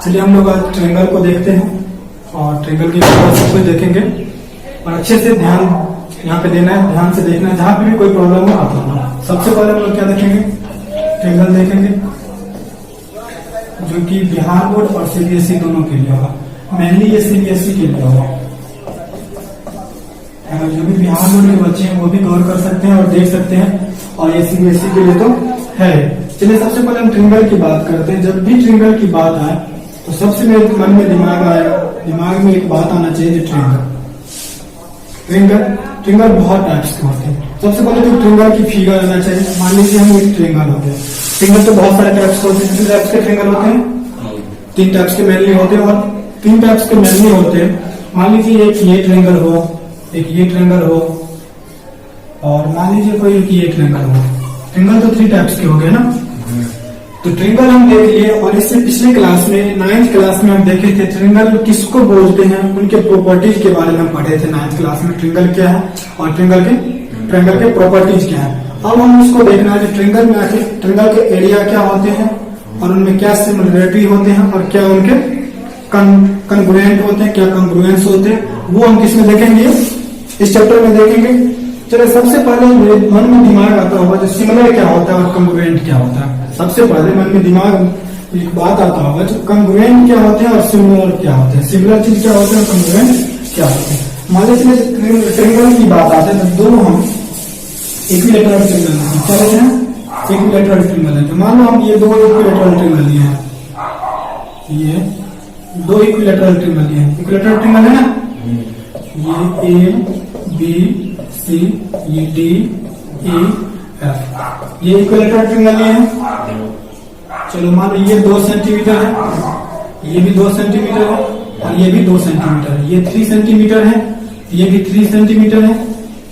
चलिए हम लोग आज ट्रायंगल को देखते हैं और ट्रायंगल की सब कुछ देखेंगे और अच्छे से ध्यान यहाँ पे देना है, ध्यान से देखना है, जहाँ पे भी कोई प्रॉब्लम हो आप बताना। सबसे पहले हम लोग क्या देखेंगे, ट्रायंगल देखेंगे जो कि बिहार बोर्ड और सीबीएसई दोनों के लिए होगा। मेनली ये सीबीएसई के लिए होगा, जो भी बिहार बोर्ड के बच्चे हैं वो भी गौर कर सकते हैं और देख सकते हैं, और ये सीबीएसई के लिए तो है। चलिए सबसे पहले हम ट्रायंगल की बात करते हैं। जब भी ट्रायंगल की बात आए तो सबसे मेरे मन में दिमाग में एक बात आना चाहिए, ट्रायंगल बहुत टाइप्स के होते हैं। सबसे पहले तो ट्रायंगल की फिगर आना चाहिए। मान लीजिए हम एक ट्रायंगल होते हैं, ट्रायंगल तो बहुत सारे टाइप्स होते हैं। कितने टाइप्स के ट्रायंगल होते हैं? 3 टाइप्स के मेनली होते हैं, और 3 टाइप्स के मेनली होते हैं। मान लीजिए एक ये ट्रायंगल हो, एक ये ट्रायंगल हो, और मान लीजिए कोई एक ये ट्रायंगल हो। ट्रायंगल तो 3 टाइप्स के हो गए ना। तो ट्रायंगल हम देख लिए, और इससे पिछले क्लास में 9th क्लास में हम देखे थे ट्रायंगल किसको बोलते हैं, उनके प्रॉपर्टीज के बारे में हम पढ़े थे 9th क्लास में। ट्रायंगल क्या है और ट्रायंगल के प्रॉपर्टीज क्या है। अब हम उसको देखना है कि ट्रायंगल में आखिर ट्रायंगल के एरिया क्या होते हैं और उनमें क्या सिमिलरिटी होते हैं और क्या उनके कॉन्ग्रुएंट होते हैं, क्या कॉन्ग्रुएंस होते हैं, वो हम किसमें देखेंगे, इस चैप्टर में देखेंगे। चलिए सबसे पहले मेरे मन में दिमाग आता होगा जो सिमिलर क्या होता है और कॉन्ग्रुएंट क्या होता है। सबसे पहले मन में दिमाग एक बात आता होगा जो कॉन्ग्रुएंट क्या होते हैं और सिमिलर क्या होते हैं। सिमिलर चीज क्या होते हैं और कॉन्ग्रुएंट क्या होते हैं। मान लीजिए ट्रायंगल की बात आते हैं तो दोनों हम इक्विलैटरल ट्रायंगल क्या लेते हैं, इक्विलैटरल ट्रायंगल लेते हैं। मान लो हम ये 2 इक्विलैटरल ट्रायंगल लिए हैं, ये 2 इक्विलैटरल ट्रायंगल लिए हैं। इक्विलैटरल ट्रायंगल है ना, ये ए बी सी, ये डी ई एफ, ये इक्विलैटरल ट्रायंगल लिए हैं। चलो मान लो ये 2 सेंटीमीटर है, ये भी 2 सेंटीमीटर है, और ये भी 2 सेंटीमीटर है। ये 3 सेंटीमीटर है, ये भी 3 सेंटीमीटर है,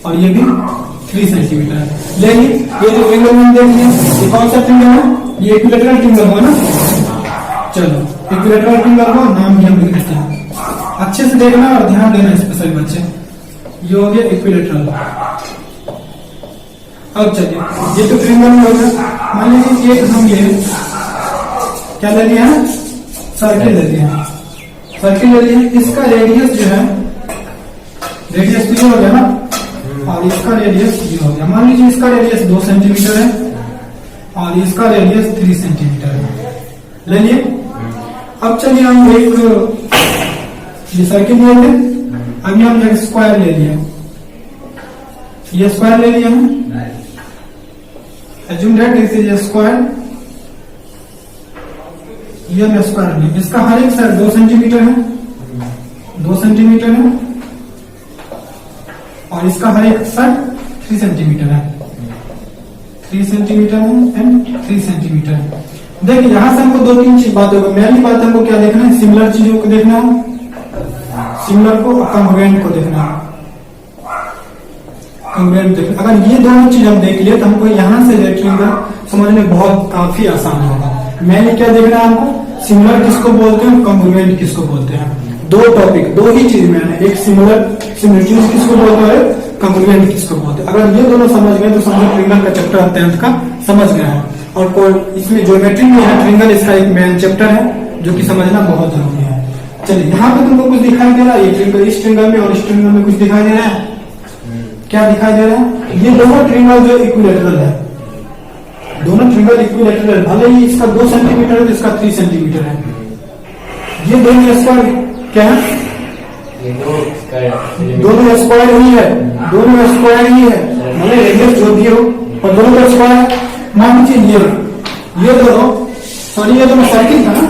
और ये भी 3 सेंटीमीटर है। लेकिन ये जो ट्रायंगल में देख लिया, ये कौन सा ट्रायंगल है, ये इक्विलैटरल ट्रायंगल हुआ ना। चलो इक्विलैटरल ट्रायंगल का नाम भी हम लिख देते हैं। अच्छे से देखना और ध्यान देना स्पेशल बच्चे। ये हो गया इक्विलैटरल। अब चलिए ये तो ट्रायंगल में हो गया। मान लीजिए एक हम ये क्या ले लिया है, सर्किल ले लिया है, सर्किल ले लिया है। इसका रेडियस जो है, रेडियस तो ये हो गया ना, और इसका रेडियस ये हो गया। मान लीजिए इसका रेडियस 2 सेंटीमीटर है और इसका रेडियस 3 सेंटीमीटर है। ले लिए। अब चलिए हम एक ये सर्किल ले लें। अभी हम एक स्क्वायर ले लिया, ये स्क्वायर ले लिया है। Assume that this is a square, ये मैं स्क्वायर नहीं, इसका हर एक साइड 2 सेंटीमीटर है, 2 सेंटीमीटर है, और इसका हर एक साइड 3 सेंटीमीटर है, 3 सेंटीमीटर है एंड 3 सेंटीमीटर है। देखिए यहां से हमको 2-3 चीज बात होगा। पहली बात हमको क्या देखना है, सिमिलर चीजों को देखना है, सिमिलर को और कॉन्ग्रुएंट को देखना है। अगर ये दोनों चीज हम देख लिए तो हमको यहाँ से ट्रायंगल समझने में बहुत काफी आसान होगा। मैंने क्या देखना है हमको, सिमिलर किसको बोलते हैं, कॉन्ग्रुएंट किसको बोलते हैं। 2 टॉपिक, 2 ही चीज मैंने, एक सिमिलरिटीज किसको बोलते हैं, कॉन्ग्रुएंट किसको बोलते हैं। अगर ये दोनों समझ गए तो समझो ट्रायंगल का चैप्टर 10th का समझ गए हैं। और इसमें ज्योमेट्री में है ट्रायंगल, इसका एक मेन चैप्टर है जो कि समझना बहुत जरूरी है। चलिए यहाँ पे तुमको कुछ दिखाई दे रहा है, ये ट्रायंगल इस ट्रायंगल में और इस ट्रायंगल में कुछ दिखाई दे रहा है। क्या दिखाई दे रहा है, ये दोनों ट्रायंगल जो इक्विलैटरल है, दोनों ट्रायंगल इक्विलैटरल है। भले ही इसका 2 सेंटीमीटर है तो इसका 3 सेंटीमीटर है। ये दोनों स्क्वायर क्या है, दोनों स्क्वायर ही है, दोनों स्क्वायर ही है, भले रेडियस जो भी हो, और दोनों का स्क्वायर। मान लीजिए ये दोनों, सॉरी ये दोनों सर्किल था ना,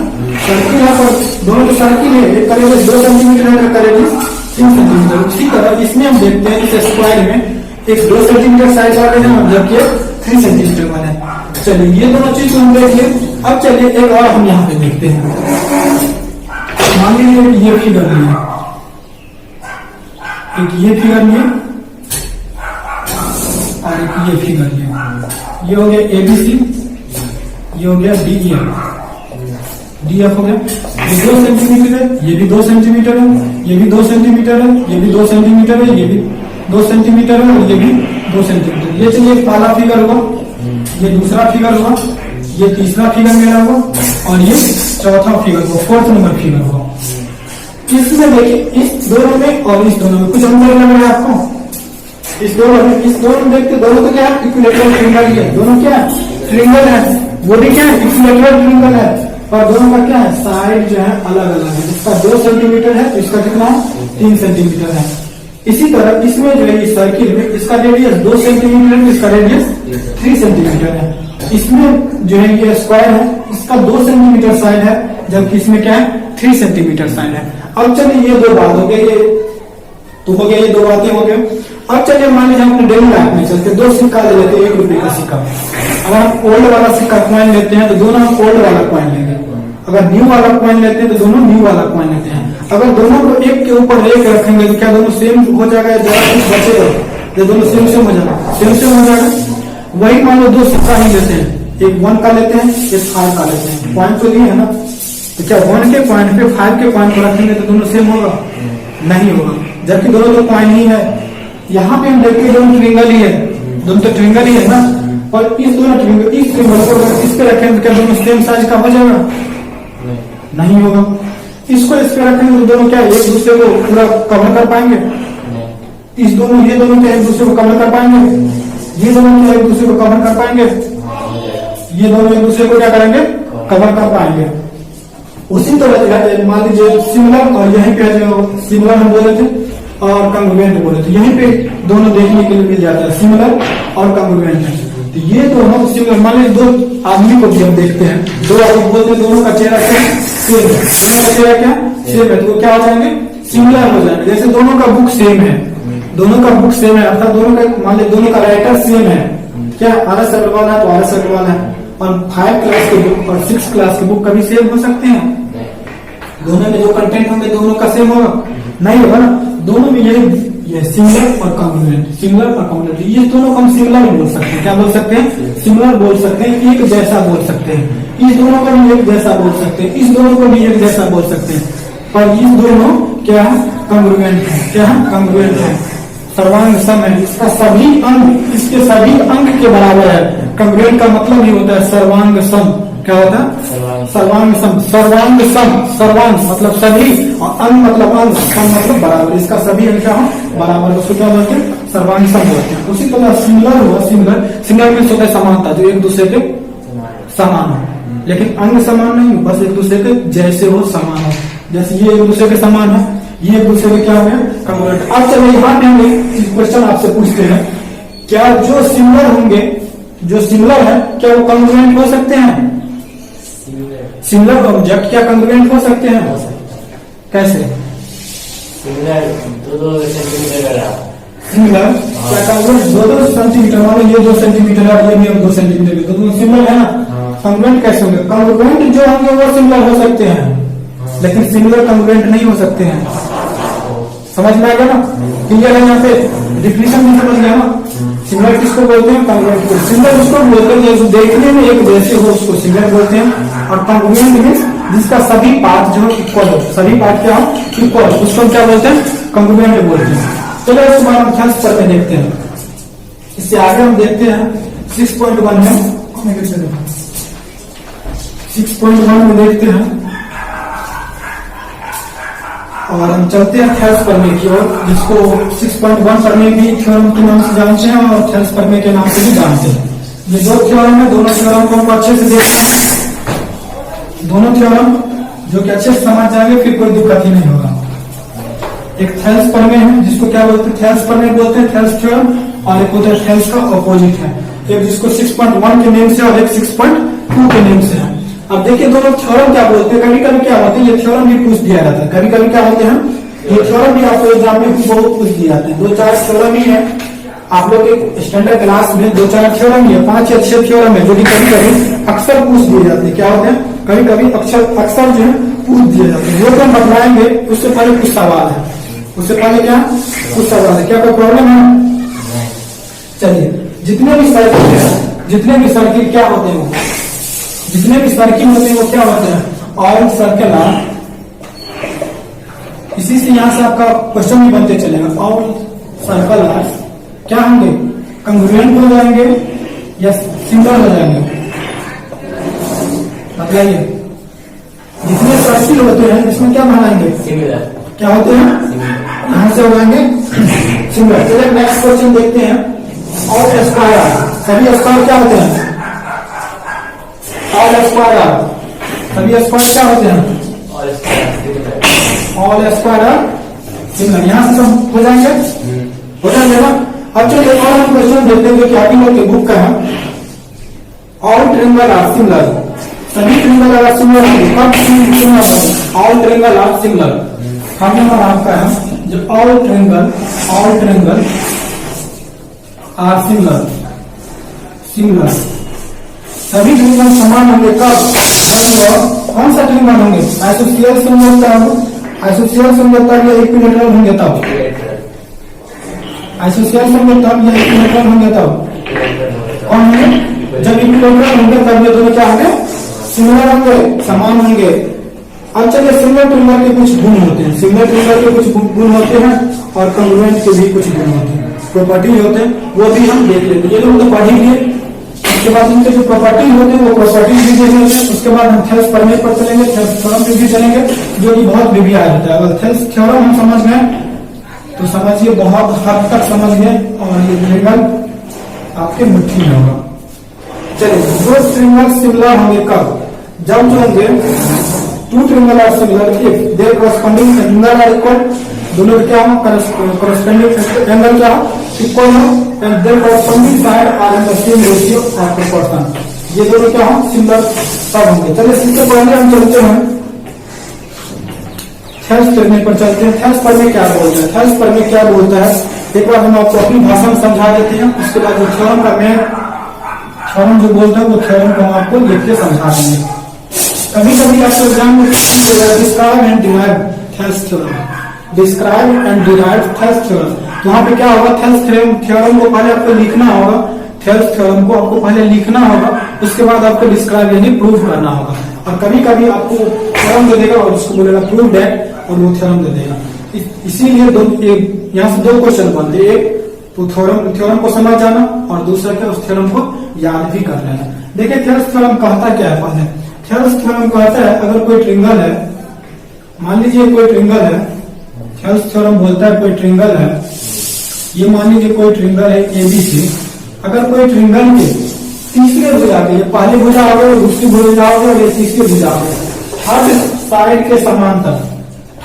सर्किल है, पर दोनों तो सर्किल है, एक का रेडियस 2 सेंटीमीटर है, का रेडियस 3 सेंटीमीटर। उसी तरह इसमें हम देखते हैं इस स्क्वायर में एक 2 सेंटीमीटर साइज वाले हैं जबकि 3 सेंटीमीटर वाले हैं। चलिए ये दोनों चीज हम देख लिए। अब चलिए एक और हम यहाँ पे देखते हैं। मान लीजिए ये फिगर लिए, एक ये फिगर लिए और एक ये फिगर लिए। ये हो गया ABC, ये हो गया DEF हो गया। ये 2 सेंटीमीटर है, ये भी 2 सेंटीमीटर है, ये भी 2 सेंटीमीटर है, ये भी 2 सेंटीमीटर है, ये भी 2 सेंटीमीटर है, और ये भी 2 सेंटीमीटर। ये चलिए पहला फिगर हुआ, ये दूसरा फिगर हुआ, ये तीसरा फिगर मेरा हुआ और ये चौथा फिगर हुआ, 4th नंबर फिगर हुआ। इसमें देखिए इस दोनों में और इस दोनों में कुछ अंतर लग रहा है आपको? इस दोनों में देखते दोनों तो क्या है, इक्विलेटरल ट्रायंगल है, दोनों क्या है ट्रायंगल है, बॉडी क्या है इक्विलेटरल ट्रायंगल है, और दोनों का क्या है साइड जो है अलग अलग है। इसका 2 सेंटीमीटर है तो इसका कितना है 3 सेंटीमीटर है। इसी तरह इसमें जो है इस सर्किल में इसका रेडियस 2 सेंटीमीटर है, इसका रेडियस 3 सेंटीमीटर है। इसमें जो है ये स्क्वायर है, इसका 2 सेंटीमीटर साइड है, जबकि इसमें क्या है 3 सेंटीमीटर साइड है। अब चलिए ये दो बात हो गई, ये तो हो गया, ये दो बातें हो गई। अब चलिए मान लीजिए अपने डेली लाइफ में चलते 2 सिक्का ले लेते हैं, 1 रुपए का सिक्का। अगर हम ओल्ड वाला सिक्का कॉइन लेते हैं तो दोनों हम ओल्ड वाला कॉइन लेंगे, अगर न्यू वाला कॉइन लेते हैं तो दोनों न्यू वाला कॉइन लेते हैं। अगर दोनों को एक के ऊपर एक रखेंगे तो क्या दोनों सेम हो जाएगा, जरा कुछ बचेगा, ये दोनों सेम हो जाएगा, सेम हो जाएगा। वही मान लो 2 सिक्का ही लेते हैं, एक 1 का लेते हैं, एक 5 का लेते हैं, पॉइंट तो लिए है ना, तो क्या 1 के पॉइंट पे 5 के पॉइंट को रखेंगे तो दोनों सेम होगा? नहीं होगा, जबकि दोनों तो पॉइंट ही है। यहाँ पे हम देखते दोनों ट्रायंगल ही है, दोनों तो ट्रायंगल ही है ना, और इस दोनों ट्रायंगल इस ट्रायंगल को अगर इस पे रखेंगे तो क्या दोनों सेम साइज का हो जाएगा? नहीं होगा। इसको इस पे रखेंगे तो दोनों क्या एक दूसरे को पूरा कवर कर पाएंगे? इस दोनों ये दोनों क्या एक दूसरे को कवर कर पाएंगे? ये दोनों क्या एक दूसरे को कवर कर पाएंगे? ये दोनों एक दूसरे को क्या करेंगे कवर कर पाएंगे। उसी तरह मान लीजिए सिमिलर, और यहीं पे जो सिमिलर हम बोले थे और कंग्रुएंट बोले थे, यहीं पे दोनों देखने के लिए मिल जाता है, सिमिलर और कंग्रुएंट है। तो ये दोनों सिमिलर, मान लीजिए 2 आदमी को भी हम देखते हैं, 2 आदमी बोलते हैं दोनों का चेहरा क्या सेम है, दोनों का चेहरा क्या सेम है, तो वो क्या हो जाएंगे सिमिलर हो जाएंगे। जैसे दोनों का बुक सेम है, दोनों का बुक सेम है, अर्थात दोनों का मान लीजिए दोनों का राइटर सेम है, क्या RS अग्रवाल है तो RS अग्रवाल है, और 5 क्लास के बुक और 6 क्लास के बुक कभी सेम हो सकते हैं? दोनों में जो कंटेंट होंगे दोनों का सेम होगा? नहीं होगा ना। दोनों में ये सिमिलर और कॉन्ग्रुएंट, सिमिलर और कॉन्ग्रुएंट, ये दोनों को हम सिमिलर बोल सकते हैं। क्या बोल सकते हैं? सिमिलर बोल सकते हैं, एक जैसा बोल सकते हैं। इस दोनों को भी एक जैसा बोल सकते हैं, इस दोनों को भी एक जैसा बोल सकते हैं, पर ये दोनों क्या है कॉन्ग्रुएंट है, क्या है कॉन्ग्रुएंट है, सर्वांग सम है, इसका सभी अंग इसके सभी अंग के बराबर है। कॉन्ग्रुएंट का मतलब ही होता है सर्वांग सम, क्या होता है सर्वांग सम, सर्वांग सम, सर्वांग मतलब सभी और अंग मतलब अंग, सम मतलब बराबर, इसका सभी अंग क्या हो बराबर को क्या बोलते हैं सर्वांग सम बोलते हैं। उसी तरह सिमिलर हुआ, सिमिलर में होता है समानता, जो एक दूसरे के समान हो, लेकिन अंग समान नहीं हो, बस एक दूसरे के जैसे हो, समान हो। जैसे ये एक दूसरे के समान है, ये एक दूसरे के क्या है कॉन्ग्रुएंट। अब चलिए यहाँ पे हम एक क्वेश्चन आपसे पूछते हैं, क्या जो सिमिलर होंगे, जो सिमिलर है क्या वो कॉन्ग्रुएंट हो सकते हैं? सिमिलर ऑब्जेक्ट क्या कॉन्ग्रुएंट हो सकते हैं? कैसे? सिमिलर 2 सेंटीमीटर सिमिलर क्या कॉन्ग्रुएंट 2 सेंटीमीटर, मान ये 2 सेंटीमीटर है, ये भी हम 2 सेंटीमीटर, तो दोनों सिमिलर है ना। कॉन्ग्रुएंट कैसे होंगे? कॉन्ग्रुएंट जो होंगे वो सिमिलर हो सकते हैं, लेकिन सिमिलर कॉन्ग्रुएंट नहीं हो सकते हैं। समझ में आ गया ना? क्लियर है? यहाँ पे डिफिनेशन भी समझ गया ना। सिमिलर किसको बोलते हैं? कॉन्ग्रुएंट को। सिमिलर उसको बोलते हैं जो देखने में एक जैसे हो, उसको सिमिलर बोलते हैं। और कॉन्ग्रुएंट मींस जिसका सभी पार्ट जो इक्वल हो, सभी पार्ट क्या हो इक्वल, उसको क्या बोलते हैं? कॉन्ग्रुएंट बोलते हैं। चलो इसको हम ध्यान से देखते हैं। इससे आगे हम देखते हैं 6.1 में, 6.1 में देखते हैं और हम चलते हैं थेल्स प्रमेय की ओर, जिसको 6.1 प्रमेय भी थ्योरम के नाम से जानते हैं और थेल्स प्रमेय के नाम से भी जानते हैं। ये 2 थ्योरम है, दोनों थ्योरम को हम अच्छे से देखते हैं, दोनों थ्योरम जो कि अच्छे से समझ जाएंगे, फिर कोई दिक्कत ही नहीं होगा। एक थेल्स प्रमेय है जिसको क्या बोलते हैं? थेल्स प्रमेय बोलते हैं, थेल्स थ्योरम, और एक होता है थेल्स का अपोजिट है, एक जिसको 6.1 के नेम से और एक 6.2 के नेम से है। अब देखिए दोनों थ्योरम क्या बोलते हैं, कभी कभी क्या होते हैं, ये थ्योरम भी पूछ दिया जाता है, कभी कभी क्या होते हैं ये थ्योरम भी आपको एग्जाम में बहुत पूछ दिए जाते हैं। 2-4 थ्योरम ही है, आप लोग के स्टैंडर्ड क्लास में 2-4 थ्योरम ही है, 5 या 6 थ्योरम है, जो कि कभी कभी अक्सर पूछ दिए जाते हैं। क्या होते हैं? कभी कभी अक्सर जो है पूछ दिए जाते हैं, वो तो हम बतलाएंगे। उससे पहले कुछ सवाल है, उससे पहले क्या कुछ सवाल है, क्या कोई प्रॉब्लम है? चलिए, जितने भी सर्किल है, जितने भी सर्किल क्या होते हैं, जितने भी सर्किल होते हैं वो क्या होते हैं? ऑरेंज सर्कल है। इसी से यहां से आपका क्वेश्चन भी बनते चलेगा। ऑरेंज सर्कल क्या होंगे? कॉन्ग्रुएंट हो जाएंगे या सिमिलर हो जाएंगे? बताइए, जितने सर्किल होते हैं इसमें क्या बनाएंगे, सिमिलर, क्या होते हैं, यहाँ से हो जाएंगे सिमिलर। चलिए नेक्स्ट क्वेश्चन देखते हैं। ऑल स्क्वायर, सभी स्क्वायर क्या होते हैं, ऑल स्क्वायर, सभी स्क्वायर क्या होते हैं, और सिमिलर, ऑल स्क्वायर सिमिलर। यहाँ से सब हो जाएंगे, हो जाएंगे ना। अब चलिए और हम क्वेश्चन देखते हैं जो कि आप लोग के बुक का है। ऑल ट्रिंगल आर सिमिलर, सभी triangle are similar, all triangle are similar. हम नंबर आपका है जो all triangle are similar, similar, सभी ट्रिंगल समान होंगे कब, कौन सा ट्रिंगल होंगे, आइसोसियल समझौता, आइसोसियल समझौता या इक्विलेटरल होंगे तब, आइसोसियल समझौता या इक्विलेटरल होंगे तब, कौन होंगे, जब इक्विलेटरल होंगे तब ये दोनों क्या होंगे, सिमिलर होंगे, समान होंगे। अब चलिए सिमिलर ट्रिंगल के कुछ गुण होते हैं, सिमिलर ट्रिंगल के कुछ गुण होते हैं और कॉन्ग्रुएंट के भी कुछ गुण होते हैं, प्रॉपर्टी होते हैं, वो भी हम देख लेते हैं। ये लोग तो पढ़ ही लिए, उसके बाद इनके जो प्रॉपर्टी होते हैं वो प्रॉपर्टी भी देख लेते हैं। उसके बाद हम थेल्स प्रमेय पर चलेंगे, थेल्स थ्योरम पे भी चलेंगे, जो कि बहुत विभिन्न होता है। अगर थेल्स थ्योरम हम समझ गए तो समझिए बहुत हद तक समझ गए और ये ट्रिंगल आपके मुट्ठी में होगा। चलिए, दो ट्रिंगल सिमिलर होंगे कब, जब जो होंगे two triangle are similar if their corresponding angle are equal, दोनों के क्या हो, कॉरस्पॉन्डिंग एंगल क्या हो, इक्वल हो, and their corresponding side are in the same ratio और प्रोपोर्शन, ये दोनों क्या हो, सिमिलर तब होंगे। चलिए इससे पहले हम चलते हैं थेल्स प्रमेय पर चलते हैं। थेल्स प्रमेय क्या बोलते हैं, थेल्स प्रमेय क्या बोलता है, एक बार हम आपको अपनी भाषा में समझा देते हैं, उसके बाद जो थ्योरम का मेन थ्योरम जो बोलता है वो थ्योरम को हम आपको लिख के समझा देंगे। कभी कभी आपको एग्जाम में describe and derive Thales theorem, describe and derive Thales theorem, तो वहां पे क्या होगा, थेल्स थ्योरम को पहले आपको लिखना होगा, थेल्स थ्योरम को आपको पहले लिखना होगा, उसके बाद आपको डिस्क्राइब यानी प्रूव करना होगा। और कभी कभी आपको थ्योरम दे देगा और उसको बोलेगा प्रूव दैट और वो थ्योरम दे देगा। इसीलिए यहाँ से दो क्वेश्चन बनते हैं, एक तो थ्योरम को समझ जाना और दूसरा क्या उस थ्योरम को याद भी कर लेना। देखिए थेल्स थ्योरम कहता क्या है, पहले थेल्स थ्योरम कहता है अगर कोई ट्रिंगल है, मान लीजिए कोई ट्रिंगल है, थेल्स थ्योरम बोलता है कोई ट्रिंगल है, ये मान लीजिए कोई ट्रिंगल है ABC, अगर कोई ट्रिंगल के तीसरे भुजा के, पहली भुजा हो गई, दूसरी भुजा हो गई और ये तीसरी भुजा हो गई, थर्ड साइड के समांतर,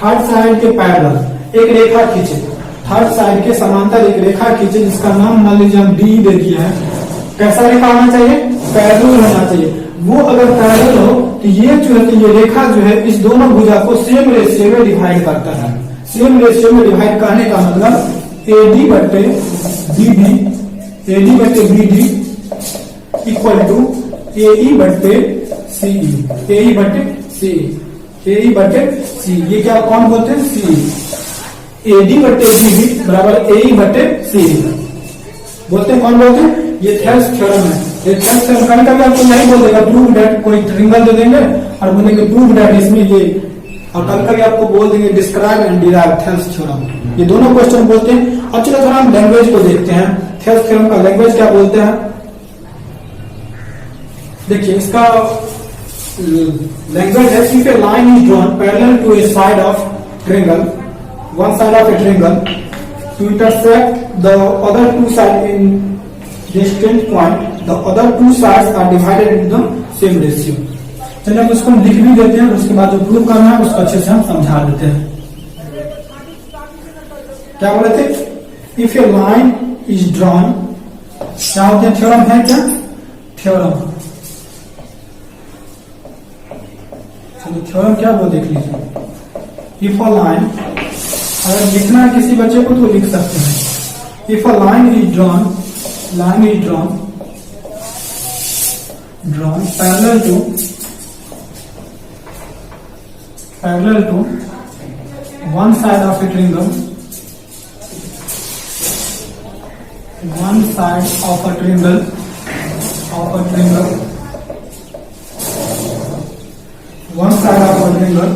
थर्ड साइड के पैरेलल एक रेखा खींचे, थर्ड साइड के समांतर एक रेखा खींचे जिसका नाम मान लीजिए हम D दे दिया है। कैसा रेखा होना चाहिए, पैरेलल होना चाहिए। वो अगर पैरेलल हो तो ये जो है, ये रेखा जो है इस दोनों भुजा को सेम रेशियो में डिवाइड करता है। सेम रेशियो में डिवाइड करने का मतलब AD बटे BD इक्वल टू AE बटे CE, AE बटे CE, ये क्या कौन बोलते हैं, CE, AD बटे BD बराबर AE बटे CE बोलते हैं, कौन बोलते हैं, ये थेल्स थ्योरम है। ये थेल्स थ्योरम कभी कभी आपको नहीं बोल देगा प्रूव दैट, कोई ट्रिंगल दे देंगे और बोलेंगे प्रूव दैट इसमें ये, और कभी कभी आपको बोल देंगे describe and derive Thales theorem, ये दोनों क्वेश्चन बोलते हैं। अब चलो थोड़ा हम लैंग्वेज को देखते हैं, थेल्स थ्योरम का लैंग्वेज क्या बोलते हैं। देखिए इसका लैंग्वेज है, if a line is drawn parallel to a side of triangle, one side of a triangle to intersect the other two side in distant point, the other two sides are divided in the same ratio. चलिए अब इसको हम लिख भी देते हैं, उसके बाद जो प्रूव करना है उसको अच्छे से हम समझा देते हैं। क्या बोले थे, if a line is drawn, क्या होते हैं, थ्योरम है क्या, थ्योरम, थ्योरम क्या वो देख लीजिए। इफ अ लाइन, अगर लिखना है किसी बच्चे को तो लिख सकते हैं, if a line is drawn, line is drawn parallel to one side of a triangle, one side of a triangle, one side of a triangle.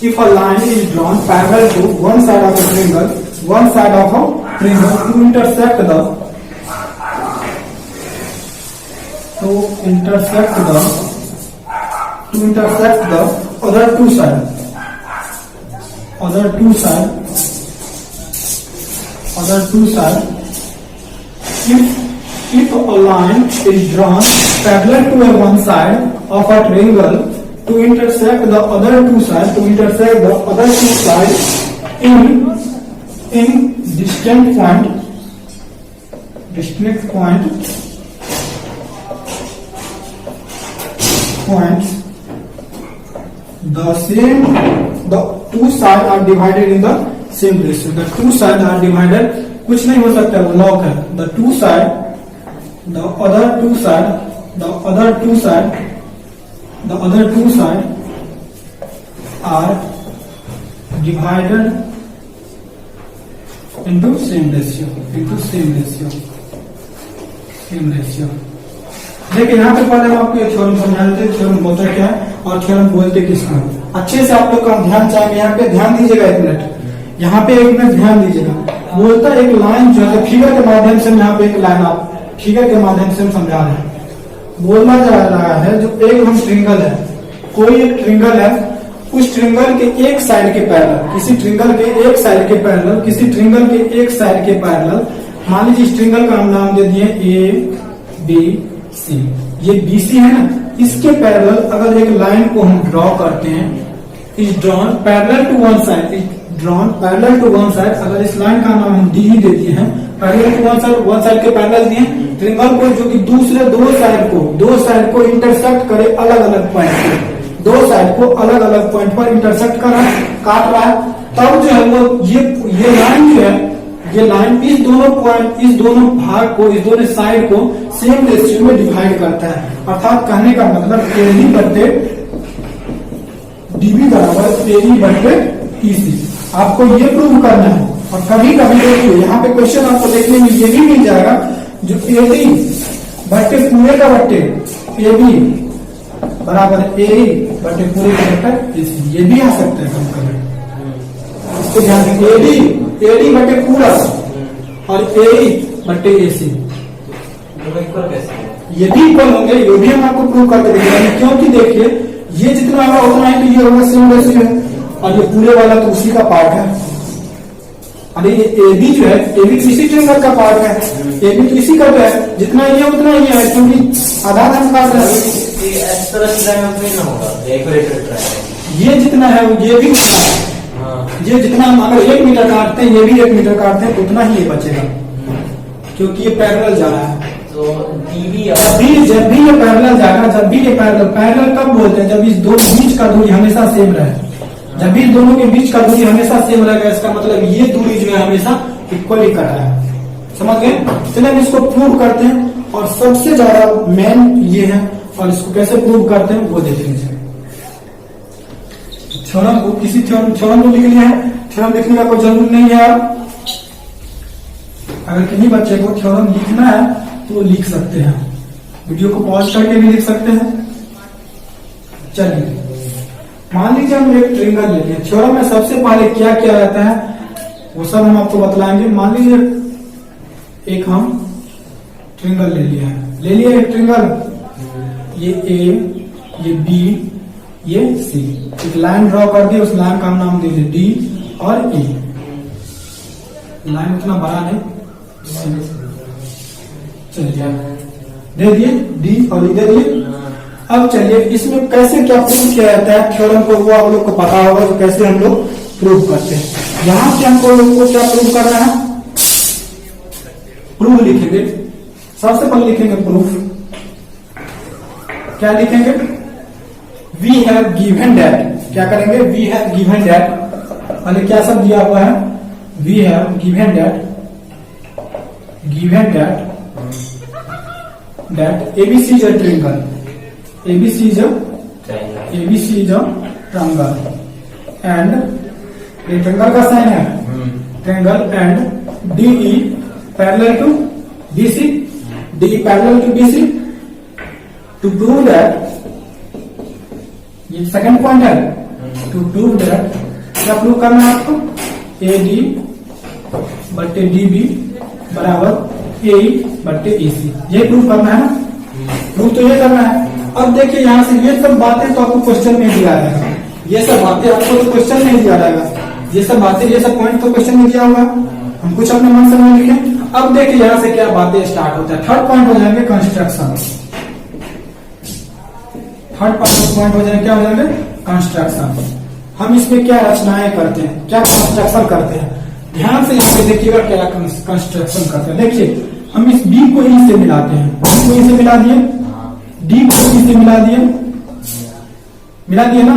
If a line is drawn parallel to one side of a triangle, one side of a triangle to intersect the intersect the other two side. If a line is drawn parallel to one side of a triangle to intersect the other two sides, in distinct points, the two sides are divided in the same ratio. The two sides are divided, कुछ नहीं हो सकता, वो lock है. The other two side are divided into same ratio. देखिए यहाँ पे पहले हम आपको ये थ्योरम समझा देते हैं, थ्योरम बोलते क्या है और थ्योरम बोलते किसको. अच्छे से आप लोग का ध्यान चाहिए. यहाँ पे ध्यान दीजिएगा, एक मिनट यहाँ पे एक मिनट ध्यान दीजिएगा. बोलता एक लाइन जो है फिगर के माध्यम से, यहाँ पे एक लाइन आप फिगर के माध्यम से हम समझा रहे हैं. बोलना जा रहा है जो एक हम ट्रिंगल है, कोई एक ट्रिंगल है, उस ट्रिंगल के एक साइड के पैरेलल, किसी ट्रिंगल के एक साइड के पैरेलल, मान लीजिए इस ट्रिंगल का हम नाम दे दिए ABC. ये BC है ना, इसके पैरेलल अगर एक लाइन को हम ड्रॉ करते हैं, is drawn parallel to one side, अगर इस लाइन का नाम हम D ही देते हैं, पैरेलल टू वन साइड के पैरेलल दिए ट्रिंगल को, जो कि दूसरे दो साइड को इंटरसेक्ट करे अलग अलग पॉइंट पे, दो साइड को अलग अलग पॉइंट पर इंटरसेक्ट कर रहा है, काट रहा है. तब जो है वो ये लाइन जो है, ये लाइन इस दोनों भाग को, इस दोनों साइड को सेम रेशियो में डिवाइड करता है. अर्थात कहने का मतलब AD बटे DB बराबर AE बटे EC. आपको ये प्रूव करना है. और कभी कभी देखिए यहाँ पे क्वेश्चन आपको देखने में ये भी मिल जाएगा, जो AD बटे पूरे का बटे AB बराबर AE बटे पूरे का बटे EC. ये भी आ सकता है कम कभी. इसको ध्यान रखिए, AD बटे पूरा और AE बटे AC ये भी इक्वल होंगे. ये भी हम आपको प्रूव करके देखेंगे, क्योंकि देखिए ये जितना होगा उतना ही तो ये होगा सेम रेशियो है, और ये पूरे वाला तो उसी का पार्ट है. अरे ये AB जो है, AB तो इसी ट्रिंगल का पार्ट है, AB तो इसी का है, जितना ये उतना ही है, क्योंकि आधा धन काट रहा है. ये जितना है ये भी उतना है. ये जितना हम अगर 1 मीटर काटते हैं, ये भी 1 मीटर काटते हैं, उतना ही ये बचेगा, क्योंकि ये पैरेलल जा रहा है. तो DB जब भी ये पैरेलल जाएगा, जब भी ये पैरेलल कब बोलते हैं, जब इस दो बीच का दूरी हमेशा सेम रहे. जब भी दोनों के बीच का दूरी हमेशा सेम रहेगा, इसका मतलब ये दूरी जो है हमेशा इक्वली कट रहा है. समझ गए. चलिए हम इसको प्रूव करते हैं, और सबसे ज्यादा मेन ये है, और इसको कैसे प्रूव करते हैं वो देख लीजिए. थ्योरम को किसी थ्योरम को लिख लिया है. थ्योरम लिखने का कोई जरूरी नहीं है. अगर किसी बच्चे को थ्योरम लिखना है तो लिख सकते हैं, वीडियो को पॉज करके भी लिख सकते हैं. चलिए मान लीजिए हम एक ट्रिंगल ले लिया. थ्योरम में सबसे पहले क्या क्या रहता है वो सब हम आपको बतलाएंगे. मान लीजिए एक हम ट्रिंगल ले लिया एक ट्रिंगल, ये A, ये B, ये C. एक लाइन ड्रॉ कर दी, उस लाइन का नाम दे दिए D और E. लाइन उतना बड़ा नहीं, चलिए दे दिए D और E दे दिए. अब चलिए इसमें कैसे क्या प्रूव किया जाता है थ्योरम को, वो आप लोग को पता होगा, तो कैसे हम लोग प्रूव करते हैं. यहाँ से हमको लोग को क्या प्रूव करना है, प्रूफ लिखेंगे. सबसे पहले लिखेंगे प्रूफ. क्या लिखेंगे, वी हैव गिवन दैट. क्या करेंगे, वी हैव गिवन दैट. पहले क्या सब दिया हुआ है, we have given that ABC is a triangle. ABC is a triangle and ये ट्रायंगल का साइन है, triangle and DE parallel to BC, DE parallel to BC. To prove that, ये सेकंड पॉइंट है, टू प्रूव दैट क्या prove करना है आपको, AD बटे DB बराबर AE बटे AC. ये प्रूव करना है ना, प्रूव तो ये करना है. अब देखिए यहाँ से ये सब बातें तो आपको क्वेश्चन में दिया रहेगा, ये सब बातें आपको तो क्वेश्चन में दिया रहेगा, ये सब बातें ये सब पॉइंट तो क्वेश्चन में दिया होगा, हम कुछ अपने मन से नहीं लिखे। अब देखिए यहाँ से क्या बातें स्टार्ट होता है। थर्ड पॉइंट हो जाएंगे कंस्ट्रक्शन, थर्ड पॉइंट हो जाएंगे क्या हो जाएंगे कंस्ट्रक्शन। हम इसमें क्या रचनाएं करते हैं, क्या कंस्ट्रक्शन करते हैं, ध्यान से यहाँ पे देखिएगा क्या कंस्ट्रक्शन करते हैं। देखिए हम इस बी को ई से मिलाते हैं, बी को ई से मिला दिए, डी को ई से मिला दिए ना,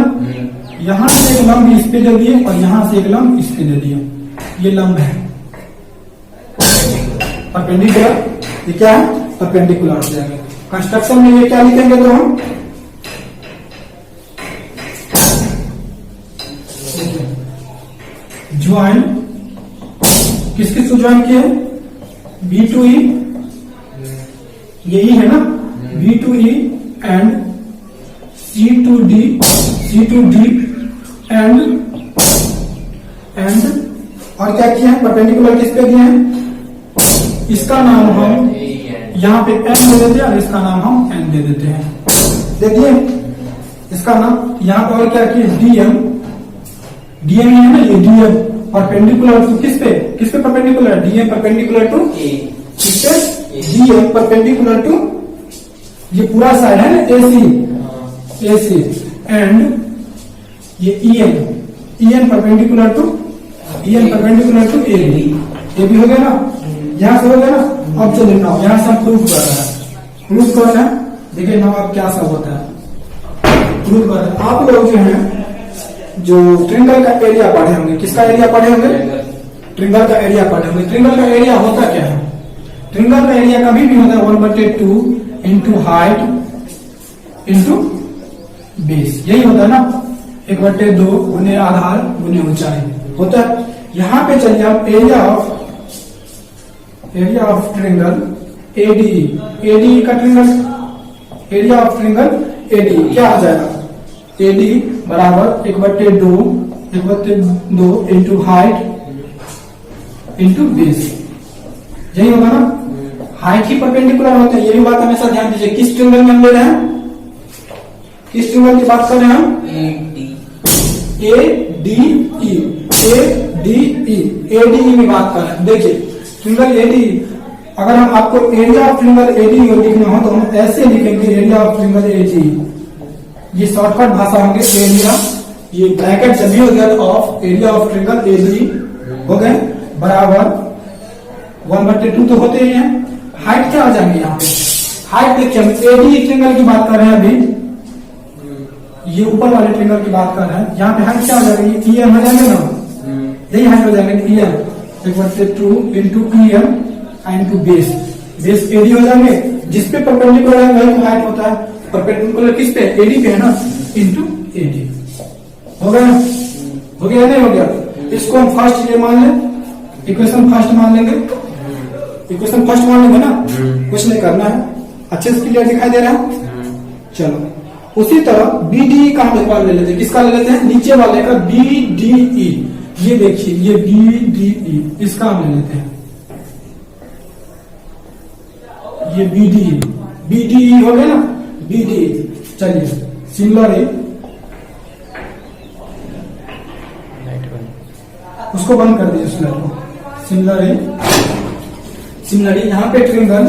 यहां से एक लंब इस पे दे दिए और यहां से एक लंब इस पे दे दिए, ये लंब है परपेंडिकुलर, ये क्या है परपेंडिकुलर हो जाएंगे। कंस्ट्रक्शन में ये क्या लिखेंगे तो हम ज्वाइन, किस किस को ज्वाइन किए, बी टू ई, यही है ना, B to E and C to D and और क्या किया है परपेंडिकुलर किस पे दिए हैं, इसका नाम हम यहाँ पे एन दे देते हैं और इसका नाम हम एन दे देते हैं, दे दिए इसका नाम। यहाँ पर और क्या किए डीएम, डीएम है ना, ये डीएम परपेंडिकुलर टू किस पे परपेंडिकुलर, डीएम परपेंडिकुलर टू किस पे, डीएम परपेंडिकुलर टू ये पूरा साइड है ना एसी एंड ये ईएन परपेंडिकुलर टू एबी हो गया ना, यहां से हो गया ना। अब चलिए ना यहां से हम प्रूफ कर रहे हैं, देखिए ना अब क्या सब होता है प्रूफ कर रहे हैं। आप लोग जो है जो ट्रिंगल का एरिया पढ़े होंगे, किसका एरिया पढ़े होंगे, ट्रिंगल का एरिया पढ़े होंगे। ट्रिंगल का एरिया होता क्या है, ट्रिंगल का एरिया कभी भी होता है 1/2 इंटू हाइट इंटू बेस, यही होता है ना, 1/2 गुने आधार गुने ऊंचाई होता है। यहां पे चलिए आप एरिया ऑफ ट्रिंगल एडीई का triangle, area of triangle ADE क्या आ जाएगा, एडी बराबर 1/2 इंटू हाइट इंटू बेस, यही होगा ना। हाइट ही परपेंडिकुलर होते हैं, ये भी बात हमेशा ध्यान दीजिए। किस ट्रिंगल में हम ले रहे हैं, किस ट्रिंगल की बात कर रहे हैं हम, एडीई में बात कर रहे हैं। देखिए ट्रिंगल एडीई, अगर हम आपको एरिया ऑफ ट्रिंगल एडीई लिखना हो तो हम ऐसे लिखेंगे एरिया ऑफ ट्रिंगल एडीई, ये शॉर्टकट भाषा होंगे एरिया, ये ब्रैकेट जब भी हो गया of area of triangle ADE हो गए बराबर 1/2 तो होते ही हैं। हाइट क्या हो जाएंगे यहाँ पे, हाइट देखिए हम एडीई ट्रिंगल की बात कर रहे हैं, अभी ये ऊपर वाले ट्रिंगल की बात कर रहे हैं, यहाँ पे हाइट क्या हो जाएगी, ईएम हो जाएंगे ना, यही हाइट हो जाएंगे EM 1/2 into EM into base AD हो जाएंगे, जिसपे परपेंडिकुलर है वही हाइट होता है, परपेंडिकुलर किस पे एडी पे है ना, इंटू एडी हो गया, नहीं हो गया। इसको हम फर्स्ट ये मान लें, इक्वेशन फर्स्ट मान लेंगे, इक्वेशन फर्स्ट मान लेंगे ना, कुछ नहीं करना है, अच्छे से क्लियर दिखाई दे रहा है। चलो उसी तरह बीडीई का हम एक बार ले लेते हैं, किसका ले लेते हैं, नीचे वाले का बीडीई, ये देखिए ये बीडीई, इसका हम ले लेते हैं, ये बीडीई हो गया ना, बीडीई। चलिए सिमिलरली उसको बंद कर दीजिए, सिमिलरली यहाँ पे ट्रिंगल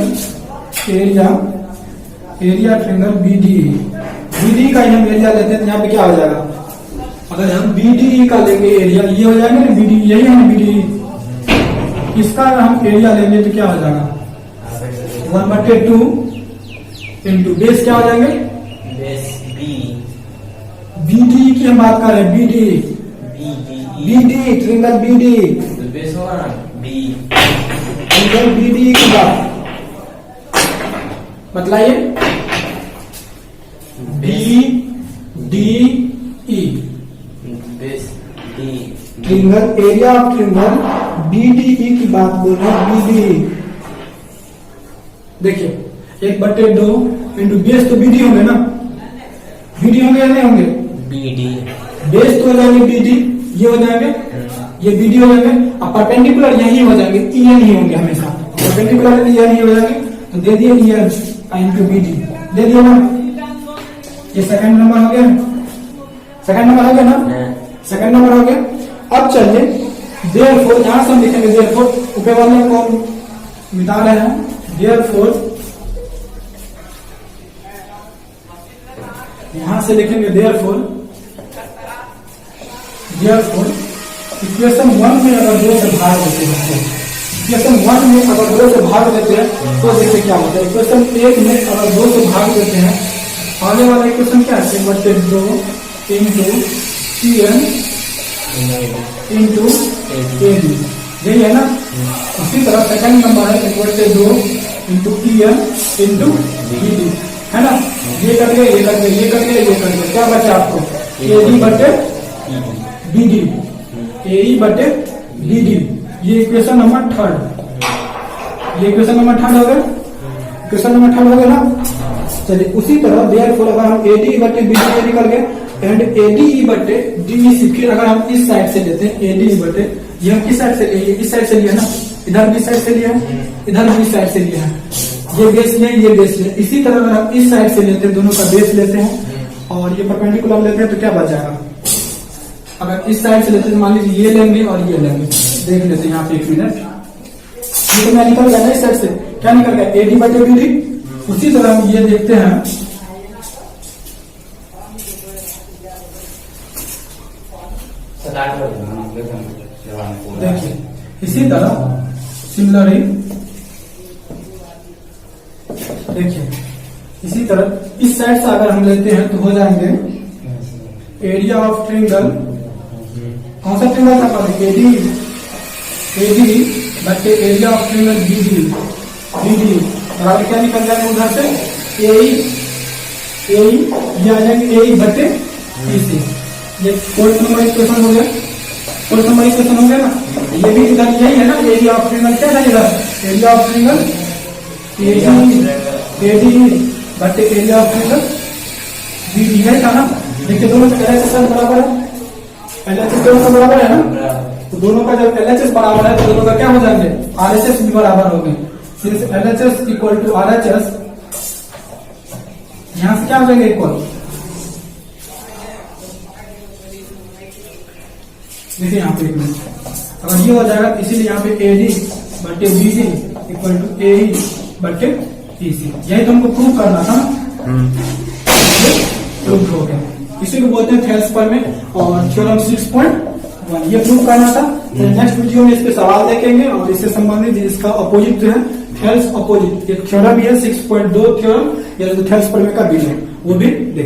एरिया ट्रिंगल बीडीई का हम एरिया लेते हैं, यहाँ पे क्या हो जाएगा, अगर हम बीडीई का लेंगे एरिया, ये हो जाएंगे ना बीडीई, यही है बीडीई, इसका अगर हम एरिया लेंगे तो क्या हो जाएगा 1/2 इंटू बेस क्या हो जाएंगे, बीडीई की हम बात कर रहे हैं, BDE triangle BDE, triangle BDE की बात बताइए, BDE triangle area of triangle BDE की बात बोल रहे हैं, बीडीई देखिए 1/2 इंटू बेस तो बीडी होंगे ना, बीडी होंगे या नहीं होंगे, बीडी बेस तो हो जाएंगे बीडी, ये हो जाएंगे, ये बीडी हो जाएंगे, अब परपेंडिकुलर यही हो जाएंगे, ईएन ही होंगे हमेशा, परपेंडिकुलर ईएन ही हो जाएंगे, तो दे दिए ईएन इंटू बीडी, दे दिया ना, ये सेकंड नंबर हो गया, सेकंड नंबर हो गया ना, सेकंड नंबर हो गया। अब चलिए देयरफॉर, यहां से हम लिखेंगे देयरफॉर, ऊपर वाले को मिटा रहे हैं। देयरफॉर यहां से लिखेंगे देयरफॉर, देयरफॉर इक्वेशन 1 में अगर 2 से भाग देते हैं, इक्वेशन 1 में अगर 2 से भाग देते हैं तो देखिए क्या होता है। इक्वेशन 1 में अगर 2 से भाग देते हैं, आने वाला इक्वेशन क्या है, 1/2 इंटू Tn इंटू AD, यही है ना। उसी तरह सेकंड नंबर है 1/2 इंटू Tn इंटू BD, है ना। ये कर गए, ये कर गए, ये कर गए, ये कर गए, क्या बचा आपको, AD बटे BD, AE बटे BD। ये इक्वेशन नंबर 3, ये इक्वेशन नंबर 3 हो गया, इक्वेशन नंबर 3 हो गया ना। चलिए उसी तरह देयरफॉर अगर हम AD बटे BD निकल गए एंड ADE बटे DEC, फिर अगर हम इस साइड से लेते हैं ADE बटे, ये हम किस साइड से, इस साइड से लिया ना, इधर भी साइड से लिया है, इधर भी साइड से लिया है, ये बेस लिया, ये बेस लिया। इसी तरह अगर हम इस साइड से लेते हैं, दोनों का बेस लेते हैं और ये परपेंडिकुलर लेते हैं तो क्या बच जाएगा। अगर इस साइड से लेते हैं मान लीजिए ये लेंगे और ये लेंगे, देख लेते हैं यहाँ पे 1 मिनट, ये तो मैं निकल गया ना इस साइड से, क्या निकल गया, AD बटे BD। उसी तरह हम ये देखते हैं, देखिए इसी तरह सिमिलरली, देखिए इसी तरह इस साइड से अगर हम लेते हैं तो हो जाएंगे एरिया ऑफ ट्रायंगल, कौन सा ट्रायंगल था, AD बटे एरिया ऑफ ट्रायंगल BD बराबर क्या निकल जाएगा उधर से, AE ये आ जाएंगे AE बटे BC। ये फोर्थ नंबर इक्वेशन हो गया, फोर्थ नंबर इक्वेशन हो गया ना। ये भी इधर यही है ना, एरिया ऑफ ट्रायंगल क्या था इधर, एरिया ऑफ ट्रायंगल AD बटे एरिया ऑफ ट्रायंगल BD, यही था ना। देखिए दोनों का LHS बराबर है, LHS दोनों का बराबर है ना, तो दोनों का जब LHS बराबर है तो दोनों का क्या हो जाएंगे, RHS भी बराबर हो गए। Since LHS equal to RHS, यहां से क्या हो जाएंगे इक्वल, देखिए यहाँ पे 1 मिनट, अगर ये हो जाएगा इसीलिए यहाँ पे AD बटे BD इक्वल टू AE बटे EC, यही तो हमको प्रूव करना था, प्रूव हो गया। इसी को बोलते हैं थेल्स प्रमेय और थ्योरम 6.1, ये प्रूव करना था। नेक्स्ट वीडियो में इस पे सवाल देखेंगे और इससे संबंधित इसका अपोजिट जो है थेल्स अपोजिट, एक थ्योरम भी है 6.2 थ्योरम, या थेल्स प्रमेय का बीज है, वो भी देखेंगे।